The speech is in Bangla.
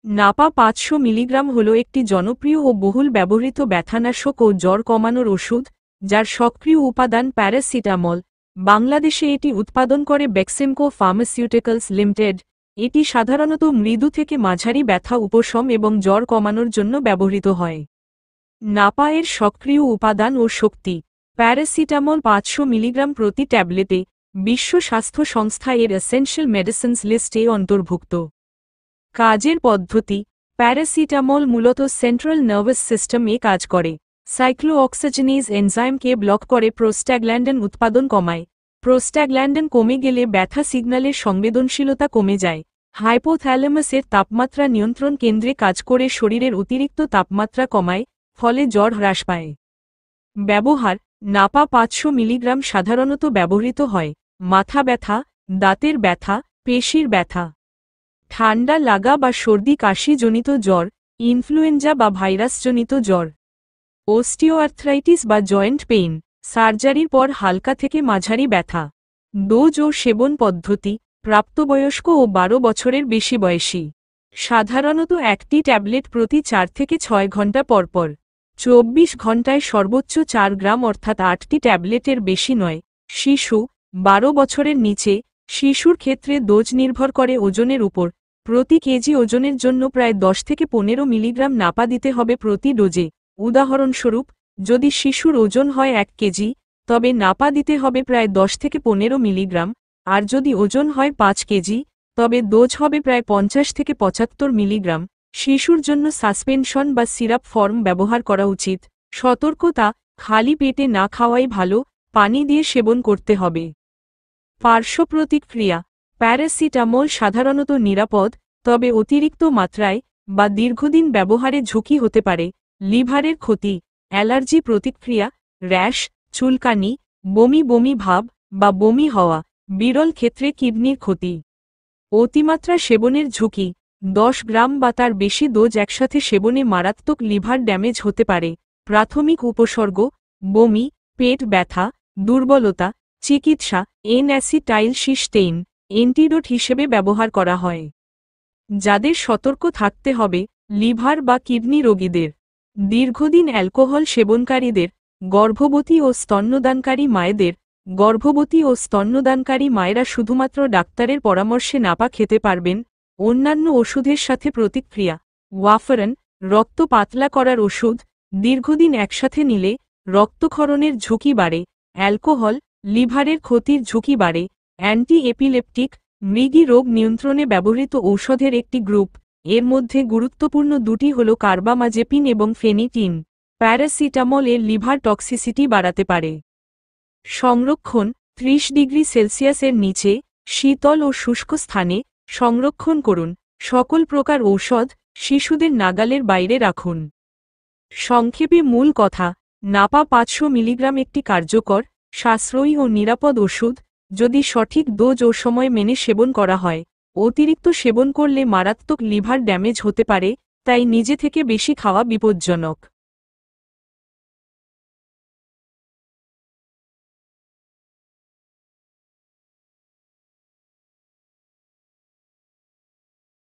নাপা ৫০০ মিলিগ্রাম হল একটি জনপ্রিয় ও বহুল ব্যবহৃত ব্যথানাশক ও জ্বর কমানোর ওষুধ, যার সক্রিয় উপাদান প্যারাসিটামল। বাংলাদেশে এটি উৎপাদন করে বেক্সিমকো ফার্মাসিউটিক্যালস লিমিটেড। এটি সাধারণত মৃদু থেকে মাঝারি ব্যথা উপশম এবং জ্বর কমানোর জন্য ব্যবহৃত হয়। নাপা এর সক্রিয় উপাদান ও শক্তি। প্যারাসিটামল ৫০০ মিলিগ্রাম প্রতি ট্যাবলেটে বিশ্ব স্বাস্থ্য সংস্থা এর এসেনশিয়াল মেডিসিনস লিস্টে অন্তর্ভুক্ত। কাজের পদ্ধতি। প্যারাসিটামল মূলত সেন্ট্রাল নার্ভাস সিস্টেমে কাজ করে। সাইক্লোঅক্সিজেনেজ এনজাইমকে ব্লক করে প্রোস্টাগ্ল্যান্ডিন উৎপাদন কমায়। প্রোস্টাগ্ল্যান্ডিন কমে গেলে ব্যথা সিগন্যালের সংবেদনশীলতা কমে যায়। হাইপোথ্যালামাসের তাপমাত্রা নিয়ন্ত্রণ কেন্দ্রে কাজ করে শরীরের অতিরিক্ত তাপমাত্রা কমায়, ফলে জ্বর হ্রাস পায়। ব্যবহার। নাপা ৫০০ মিলিগ্রাম সাধারণত ব্যবহৃত হয় মাথা ব্যথা, দাঁতের ব্যথা, পেশির ব্যথা, ঠান্ডা লাগা বা সর্দি কাশিজনিত জ্বর, ইনফ্লুয়েঞ্জা বা ভাইরাসজনিত জ্বর, অস্টিওআর্থ্রাইটিস বা জয়েন্ট পেইন, সার্জারির পর হালকা থেকে মাঝারি ব্যথা। ডোজ ও সেবন পদ্ধতি। প্রাপ্তবয়স্ক ও ১২ বছরের বেশি বয়সী। সাধারণত একটি ট্যাবলেট প্রতি ৪ থেকে ৬ ঘণ্টা পরপর। ২৪ ঘণ্টায় সর্বোচ্চ ৪ গ্রাম অর্থাৎ ৮টি ট্যাবলেটের বেশি নয়। শিশু ১২ বছরের নিচে। শিশুর ক্ষেত্রে ডোজ নির্ভর করে ওজনের উপর। প্রতি কেজি ওজনের জন্য প্রায় ১০ থেকে ১৫ মিলিগ্রাম নাপা দিতে হবে প্রতি ডোজে। উদাহরণস্বরূপ, যদি শিশুর ওজন হয় ১ কেজি, তবে নাপা দিতে হবে প্রায় ১০ থেকে ১৫ মিলিগ্রাম, আর যদি ওজন হয় ৫ কেজি, তবে ডোজ হবে প্রায় ৫০ থেকে ৭৫ মিলিগ্রাম। শিশুর জন্য সাসপেনশন বা সিরাপ ফর্ম ব্যবহার করা উচিত। সতর্কতা: খালি পেটে না খাওয়াই ভালো, পানি দিয়ে সেবন করতে হবে। পার্শ্ব প্রতিক্রিয়া। প্যারাসিটামল সাধারণত নিরাপদ, তবে অতিরিক্ত মাত্রায় বা দীর্ঘদিন ব্যবহারে ঝুঁকি হতে পারে। লিভারের ক্ষতি, অ্যালার্জি প্রতিক্রিয়া, র্যাশ, চুলকানি, বমি বমি ভাব বা বমি হওয়া, বিরল ক্ষেত্রে কিডনির ক্ষতি। অতিমাত্রা সেবনের ঝুঁকি। ১০ গ্রাম বা তার বেশি ডোজ একসাথে সেবনে মারাত্মক লিভার ড্যামেজ হতে পারে। প্রাথমিক উপসর্গ: বমি, পেট ব্যথা, দুর্বলতা। চিকিৎসা: N-অ্যাসিটাইলসিস্টেইন অ্যান্টিডোট হিসেবে ব্যবহার করা হয়। যাদের সতর্ক থাকতে হবে: লিভার বা কিডনি রোগীদের, দীর্ঘদিন অ্যালকোহল সেবনকারীদের, গর্ভবতী ও স্তন্যদানকারী মায়েদের। গর্ভবতী ও স্তন্যদানকারী মায়েরা শুধুমাত্র ডাক্তারের পরামর্শে নাপা খেতে পারবেন। অন্যান্য ওষুধের সাথে প্রতিক্রিয়া। ওয়াফারিন, রক্ত পাতলা করার ওষুধ, দীর্ঘদিন একসাথে নিলে রক্তক্ষরণের ঝুঁকি বাড়ে। অ্যালকোহল, লিভারের ক্ষতির ঝুঁকি বাড়ে। অ্যান্টি এপিলেপটিক, মৃগী রোগ নিয়ন্ত্রণে ব্যবহৃত ঔষধের একটি গ্রুপ। এর মধ্যে গুরুত্বপূর্ণ দুটি হল কার্বামাজেপিন এবং ফেনিটিন। প্যারাসিটামল এর লিভার টক্সিসিটি বাড়াতে পারে। সংরক্ষণ: ৩০ ডিগ্রি সেলসিয়াসের নিচে, শীতল ও শুষ্ক স্থানে সংরক্ষণ করুন। সকল প্রকার ঔষধ শিশুদের নাগালের বাইরে রাখুন। সংক্ষেপে মূল কথা: নাপা ৫০০ মিলিগ্রাম একটি কার্যকর, সাশ্রয়ী ও নিরাপদ ওষুধ, যদি সঠিক ডোজ ও সময় মেনে সেবন করা হয়। অতিরিক্ত সেবন করলে মারাত্মক লিভার ড্যামেজ হতে পারে, তাই নিজে থেকে বেশি খাওয়া বিপজ্জনক।